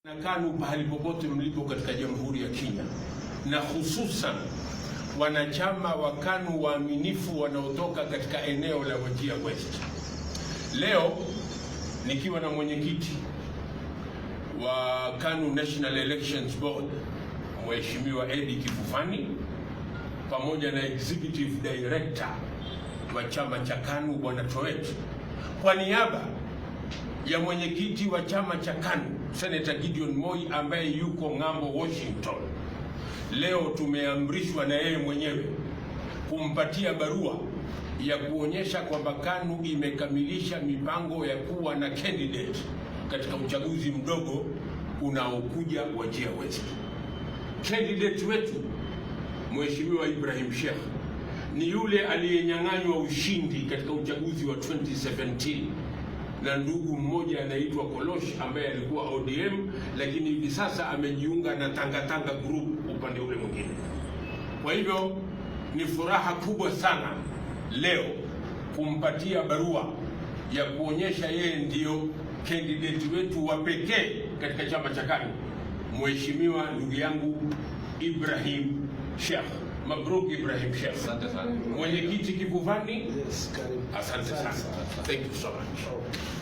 Na KANU pahali popote mlipo katika Jamhuri ya Kenya, na hususan wanachama wa KANU waaminifu wanaotoka katika eneo la Wajir West. Leo nikiwa na mwenyekiti wa KANU National Elections Board Mheshimiwa Eddy Kifufani pamoja na Executive Director wa chama cha KANU Bwana Toet, kwa niaba ya mwenyekiti wa chama cha KANU Senator Gideon Moi ambaye yuko ng'ambo Washington, leo tumeamrishwa na yeye mwenyewe kumpatia barua ya kuonyesha kwamba KANU imekamilisha mipango ya kuwa na candidate katika uchaguzi mdogo unaokuja Wajir West. Candidate wetu Mheshimiwa Ibrahim Sheikh ni yule aliyenyang'anywa ushindi katika uchaguzi wa 2017 na ndugu mmoja anaitwa Kolosh ambaye alikuwa ODM, lakini hivi sasa amejiunga na Tanga Group upande ule mwingine. Kwa hivyo ni furaha kubwa sana leo kumpatia barua ya kuonyesha yeye ndiyo candidate wetu wa pekee katika chama cha KANU, Mheshimiwa ndugu yangu Ibrahim Sheikh. Mabruk Ibrahim Sheikh. Asante sana. Mwenyekiti Kifufani. Yes, asante sana. Thank you so much.